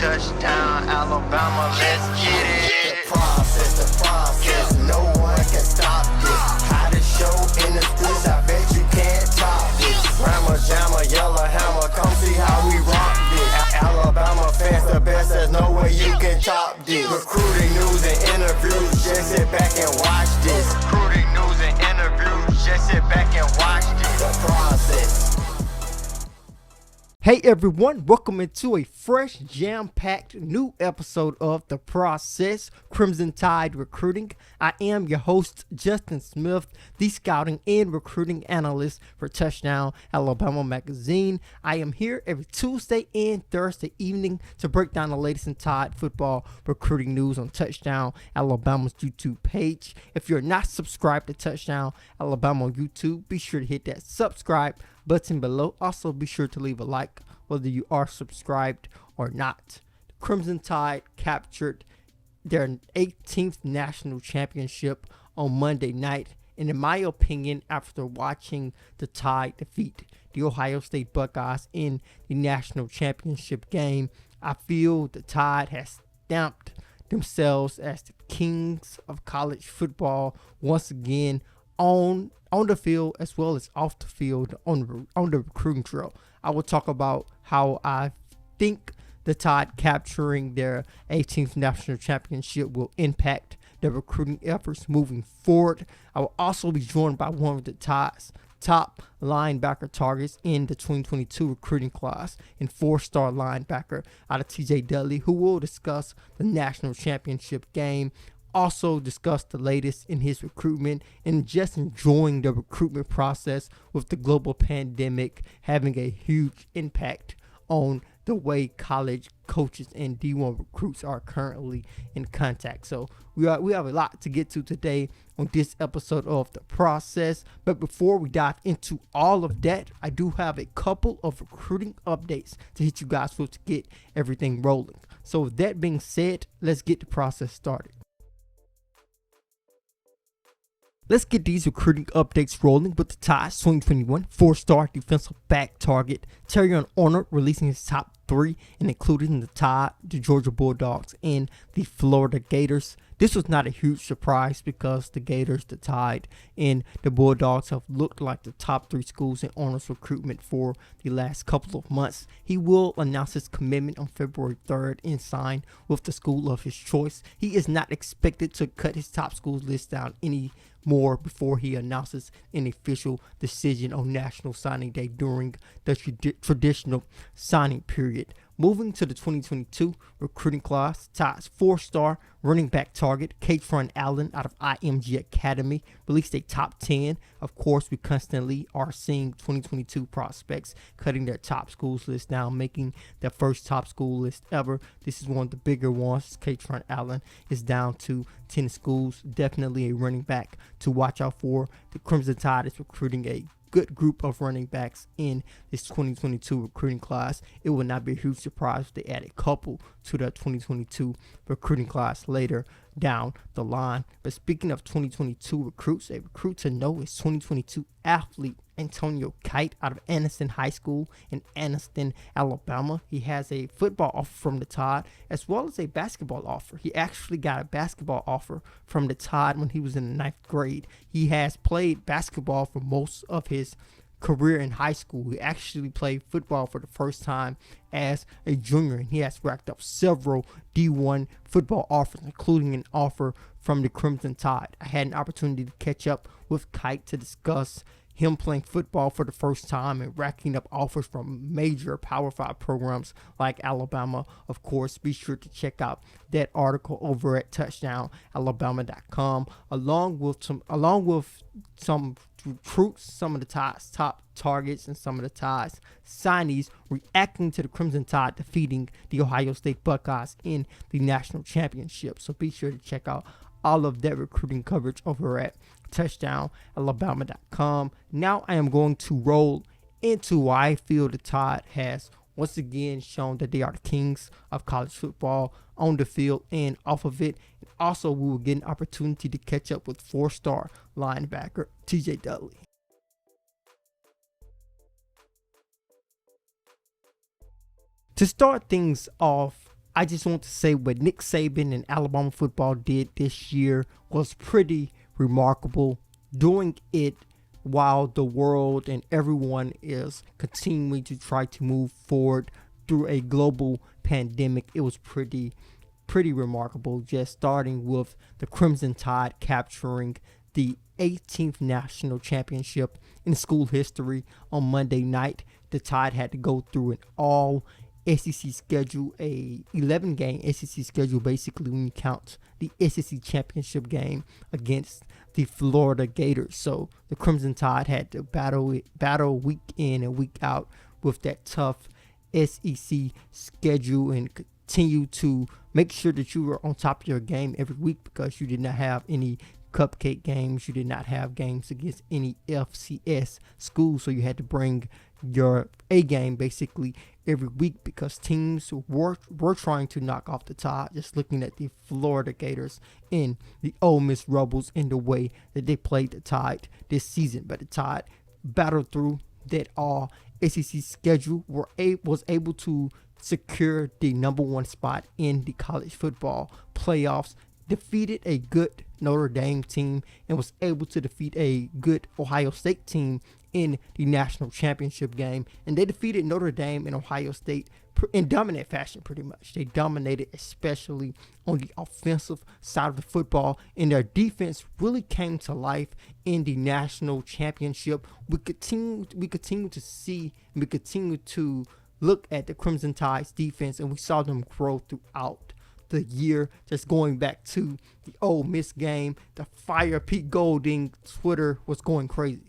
Touchdown, Alabama, let's get it. The process, no one can stop this. Hottest show in the streets, I bet you can't top this. Rammer, jammer, yellow hammer, come see how we rock this. Alabama fans the best, there's no way you can top this. Recruiting news and interviews, just sit back and watch this. Recruiting news and interviews, just sit back and watch this. The process. Hey everyone, welcome into a fresh, jam-packed new episode of The Process, Crimson Tide Recruiting. I am your host, Justin Smith, the scouting and recruiting analyst for Touchdown Alabama magazine. I am here every Tuesday and Thursday evening to break down the latest in Tide football recruiting news on Touchdown Alabama's YouTube page. If you're not subscribed to Touchdown Alabama on YouTube, be sure to hit that subscribe button below. Also, be sure to leave a like whether you are subscribed or not. The Crimson Tide captured their 18th national championship on Monday night, and in my opinion, after watching the Tide defeat the Ohio State Buckeyes in the national championship game, I feel the Tide has stamped themselves as the kings of college football once again on the field as well as off the field on the recruiting trail. I will talk about how I think the Tide capturing their 18th national championship will impact their recruiting efforts moving forward. I will also be joined by one of the Tide's top linebacker targets in the 2022 recruiting class and four-star linebacker out of TJ Dudley, who will discuss the national championship game. Also discuss the latest in his recruitment and just enjoying the recruitment process with the global pandemic having a huge impact on the way college coaches and D1 recruits are currently in contact. So we have a lot to get to today on this episode of The Process. But before we dive into all of that, I do have a couple of recruiting updates to hit you guys with to get everything rolling. So with that being said, let's get the process started. Let's get these recruiting updates rolling with the Tide's 2021 four-star defensive back target, Terrion Arnold, releasing his top three and including the Tide, the Georgia Bulldogs, and the Florida Gators. This was not a huge surprise because the Gators, the Tide, and the Bulldogs have looked like the top three schools in Arnold's recruitment for the last couple of months. He will announce his commitment on February 3rd and sign with the school of his choice. He is not expected to cut his top schools list down any more before he announces an official decision on National Signing Day during the traditional signing period. Moving to the 2022 recruiting class, Tide's four-star running back target, Katron Allen out of IMG Academy, released a top 10. Of course, we constantly are seeing 2022 prospects cutting their top schools list down, making their first top school list ever. This is one of the bigger ones. Katron Allen is down to 10 schools. Definitely a running back to watch out for. The Crimson Tide is recruiting a good group of running backs in this 2022 recruiting class. It will not be a huge surprise if they add a couple to the 2022 recruiting class later down the line. But speaking of 2022 recruits, a recruit to know is 2022 athlete Antonio Kite out of Anniston High School in Anniston, Alabama. He has a football offer from the Tide as well as a basketball offer. He actually got a basketball offer from the Tide when he was in the 9th grade. He has played basketball for most of his career in high school. He actually played football for the first time as a junior, and he has racked up several D1 football offers, including an offer from the Crimson Tide. I had an opportunity to catch up with Kite to discuss him playing football for the first time and racking up offers from major Power 5 programs like Alabama. Of course, be sure to check out that article over at touchdownalabama.com along with some recruits, some of the Tide's top targets, and some of the Tide's signees reacting to the Crimson Tide defeating the Ohio State Buckeyes in the national championship. So be sure to check out all of that recruiting coverage over at touchdownalabama.com. Now I am going to roll into why I feel the Tide has once again shown that they are the kings of college football on the field and off of it. And also, we will get an opportunity to catch up with four-star linebacker TJ Dudley. To start things off, I just want to say what Nick Saban and Alabama football did this year was pretty remarkable. Doing it while the world and everyone is continuing to try to move forward through a global pandemic. It was pretty remarkable, just starting with the Crimson Tide capturing the 18th national championship in school history on Monday night. The Tide had to go through an all SEC schedule, a 11-game SEC schedule, basically, when you count the SEC championship game against the Florida Gators. So the Crimson Tide had to battle week in and week out with that tough SEC schedule and continue to make sure that you were on top of your game every week, because you did not have any cupcake games. You did not have games against any FCS schools, so you had to bring your A game basically every week, because teams were trying to knock off the Tide. Just looking at the Florida Gators and the Ole Miss Rebels in the way that they played the Tide this season, but the Tide battled through that all SEC schedule, was able to secure the number one spot in the college football playoffs, defeated a good Notre Dame team, and was able to defeat a good Ohio State team in the national championship game. And they defeated Notre Dame and Ohio State in dominant fashion, pretty much. They dominated, especially on the offensive side of the football, and their defense really came to life in the national championship. We continue to see, and we continue to look at the Crimson Tide's defense, and we saw them grow throughout the year. Just going back to the Ole Miss game, the Fire Pete Golding Twitter was going crazy.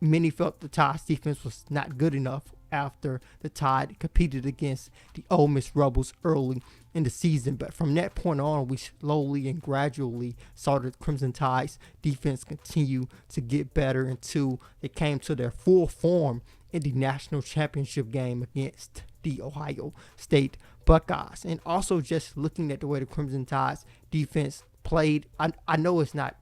Many felt the Tide's defense was not good enough after the Tide competed against the Ole Miss Rebels early in the season. But from that point on, we slowly and gradually saw the Crimson Tide's defense continue to get better until they came to their full form in the national championship game against the Ohio State Buckeyes. And also just looking at the way the Crimson Tide's defense played, I know it's not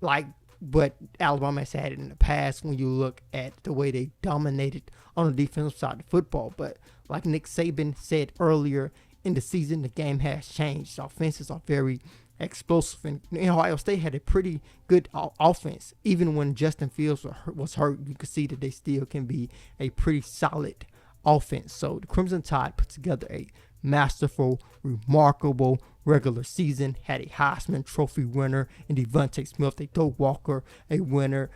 like what Alabama has had in the past when you look at the way they dominated on the defensive side of football. But like Nick Saban said earlier in the season, the game has changed. The offenses are very explosive, and Ohio State had a pretty good offense. Even when Justin Fields was hurt, you could see that they still can be a pretty solid offense. So the Crimson Tide put together a masterful, remarkable regular season, had a Heisman Trophy winner in Devontae Smith, a Doak Walker a winner,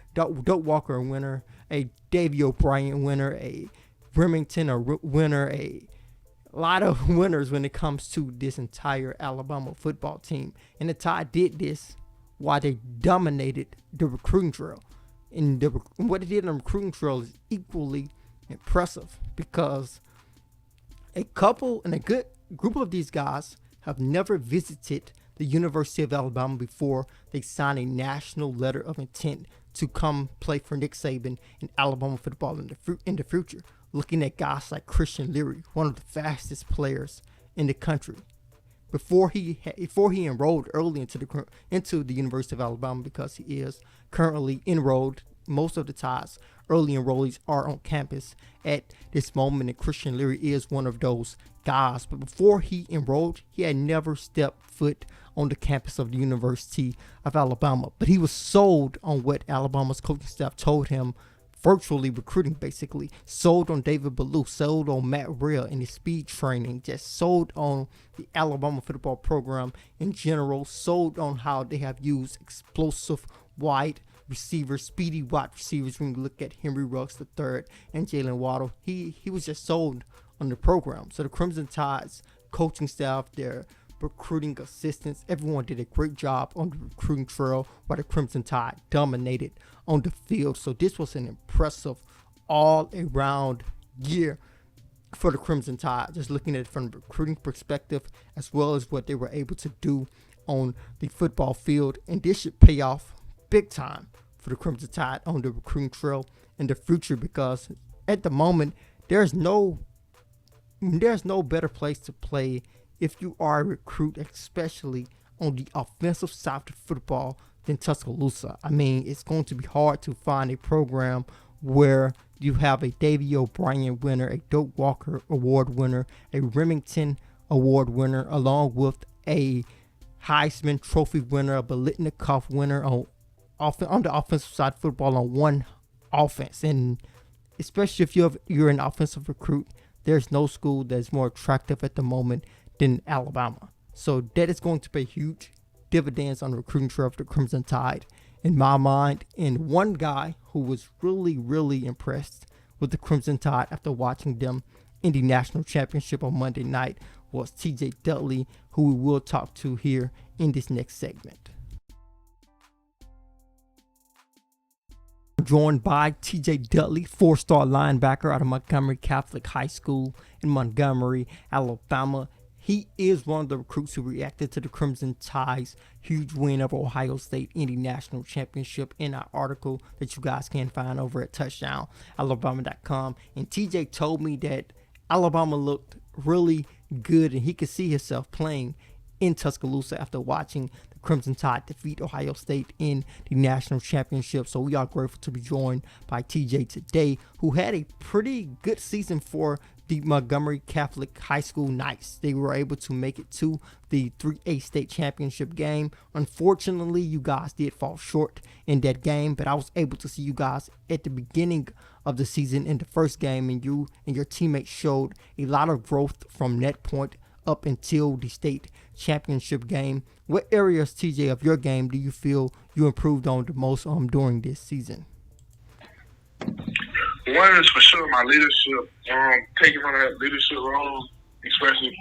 a Davey O'Brien winner, a Remington winner, a lot of winners when it comes to this entire Alabama football team. And the Tide did this while they dominated the recruiting trail. And what they did on the recruiting trail is equally impressive, because a good group of these guys have never visited the University of Alabama before they signed a national letter of intent to come play for Nick Saban and Alabama football in the future. Looking at guys like Christian Leary, one of the fastest players in the country, before he enrolled early into the University of Alabama, because he is currently enrolled. Most of the Tide's early enrollees are on campus at this moment, and Christian Leary is one of those guys. But before he enrolled, he had never stepped foot on the campus of the University of Alabama. But he was sold on what Alabama's coaching staff told him, virtually recruiting basically, sold on David Ballou, sold on Matt Rhea and his speed training, just sold on the Alabama football program in general, sold on how they have used explosive wide receivers, speedy wide receivers. When you look at Henry Ruggs III and Jalen Waddle, he was just sold on the program. So the Crimson Tide's coaching staff, their recruiting assistants, everyone did a great job on the recruiting trail while the Crimson Tide dominated on the field. So this was an impressive all-around year for the Crimson Tide, just looking at it from the recruiting perspective as well as what they were able to do on the football field. And this should pay off big time for the Crimson Tide on the recruiting trail in the future, because at the moment there's no better place to play if you are a recruit, especially on the offensive side of the football, than Tuscaloosa. I mean, it's going to be hard to find a program where you have a Davey O'Brien winner, a Doak Walker Award winner, a Remington Award winner, along with a Heisman Trophy winner, a Biletnikoff winner on the offensive side of football on one offense. And especially if you're an offensive recruit, there's no school that's more attractive at the moment than Alabama. So that is going to pay huge dividends on the recruiting trail of the Crimson Tide in my mind. And one guy who was really, really impressed with the Crimson Tide after watching them in the national championship on Monday night was TJ Dudley, who we will talk to here in this next segment. Joined by TJ Dudley, 4-star linebacker out of Montgomery Catholic High School in Montgomery, Alabama. He is one of the recruits who reacted to the Crimson Tide's huge win over Ohio State in the national championship in our article that you guys can find over at touchdownalabama.com. And TJ told me that Alabama looked really good and he could see himself playing in Tuscaloosa after watching the Crimson Tide defeat Ohio State in the national championship. So we are grateful to be joined by TJ today, who had a pretty good season for the Montgomery Catholic High School Knights. They were able to make it to the 3A state championship game. Unfortunately, you guys did fall short in that game, but I was able to see you guys at the beginning of the season in the first game, and you and your teammates showed a lot of growth from that point up until the state championship game. What areas, TJ, of your game do you feel you improved on the most during this season? One is for sure my leadership, taking on that leadership role, especially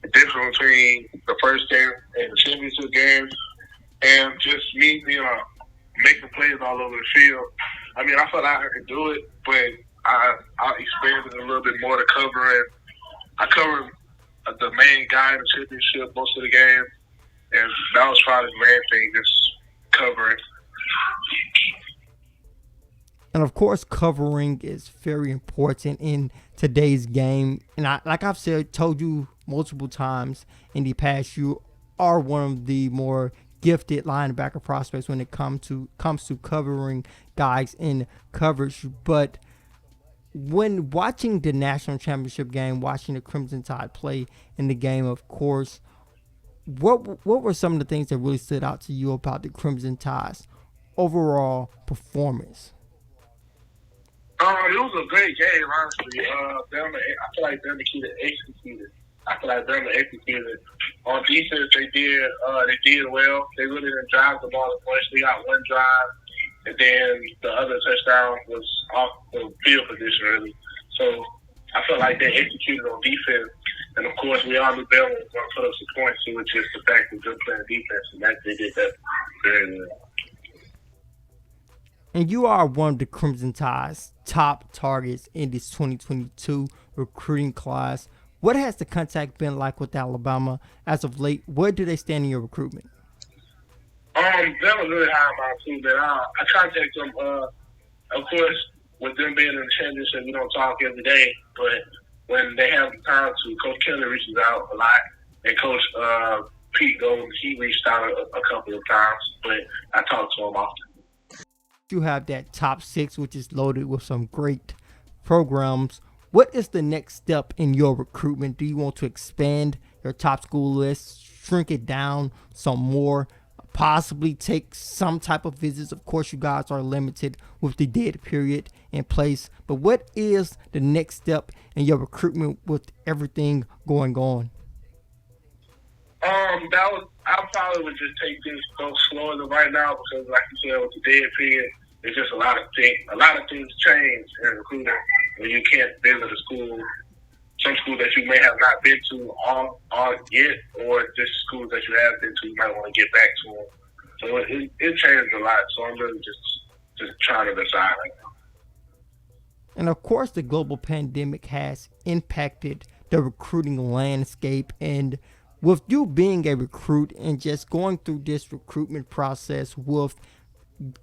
the difference between the first game and the championship game, and just me being making plays all over the field. I mean, I felt like I could do it, but I expanded a little bit more to covering. I covered the main guy in the championship most of the game, and that was probably the main thing, just covering. And of course, covering is very important in today's game. And like I've told you multiple times in the past, you are one of the more gifted linebacker prospects when it comes to covering guys in coverage. But when watching the national championship game, watching the Crimson Tide play in the game, of course, what were some of the things that really stood out to you about the Crimson Tide's overall performance? It was a great game, honestly. I feel like them executed. I feel like them executed. On defense, they did well. They really didn't drive the ball as much. They got one drive, and then the other touchdown was off the field position, really. So I felt like they executed on defense. And, of course, we all knew Bama was going to put up some points, too, which is the fact that they're playing defense, and that they did that very well. And you are one of the Crimson Tide's top targets in this 2022 recruiting class. What has the contact been like with Alabama as of late? Where do they stand in your recruitment? That was really high on my recruitment. I contact them, of course, with them being in the championship, we don't talk every day, but when they have the time to, Coach Kelly reaches out a lot, and Coach Pete Golden, he reached out a couple of times, but I talk to him often. You have that top 6, which is loaded with some great programs. What is the next step in your recruitment? Do you want to expand your top school list, shrink it down some more, possibly take some type of visits? Of course, you guys are limited with the dead period in place, but what is the next step in your recruitment with everything going on? I probably would just take things go slower right now because, like you said, with the dead period, it's just a lot of things change in recruiting when you can't visit a school, some schools that you may have not been to all yet, or just schools that you have been to, you might want to get back to them. So it changed a lot. So I'm really just trying to decide right now. And of course, the global pandemic has impacted the recruiting landscape. And with you being a recruit and just going through this recruitment process with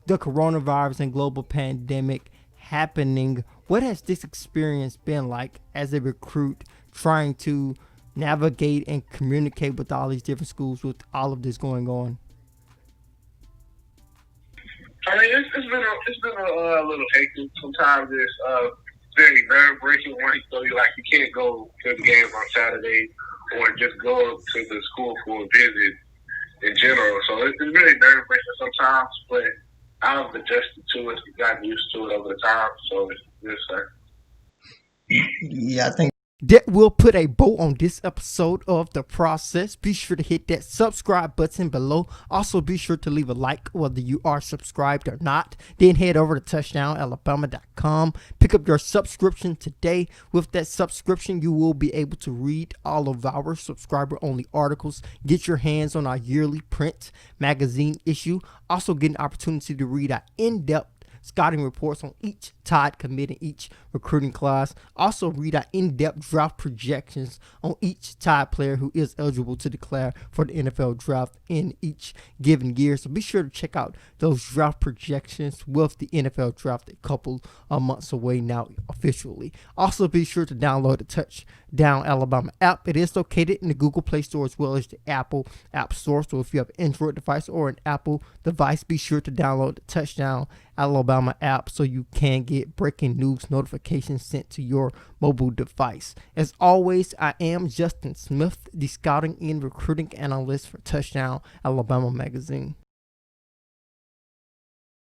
the coronavirus and global pandemic happening, what has this experience been like as a recruit trying to navigate and communicate with all these different schools with all of this going on? I mean, it's been a little hectic. Sometimes it's very nerve-breaking when you can't go to the games on Saturday or just go to the school for a visit in general. So it's really nerve-wracking sometimes, but I've adjusted to it, gotten used to it over the time. So it's good, sir. Yeah, I think That will put a bow on this episode of The Process. Be sure to hit that subscribe button below. Also, be sure to leave a like whether you are subscribed or not. Then head over to touchdownalabama.com. Pick up your subscription today. With that subscription, you will be able to read all of our subscriber-only articles. Get your hands on our yearly print magazine issue. Also, get an opportunity to read our in-depth scouting reports on each Tide commit in each recruiting class. Also, read our in-depth draft projections on each Tide player who is eligible to declare for the NFL draft in each given year. So be sure to check out those draft projections with the NFL draft a couple of months away now officially. Also, be sure to download the Touchdown Alabama app. It is located in the Google Play Store as well as the Apple App Store. So if you have an Android device or an Apple device, be sure to download the Touchdown Alabama app so you can get breaking news notifications sent to your mobile device. As always, I am Justin Smith, the scouting and recruiting analyst for Touchdown Alabama magazine.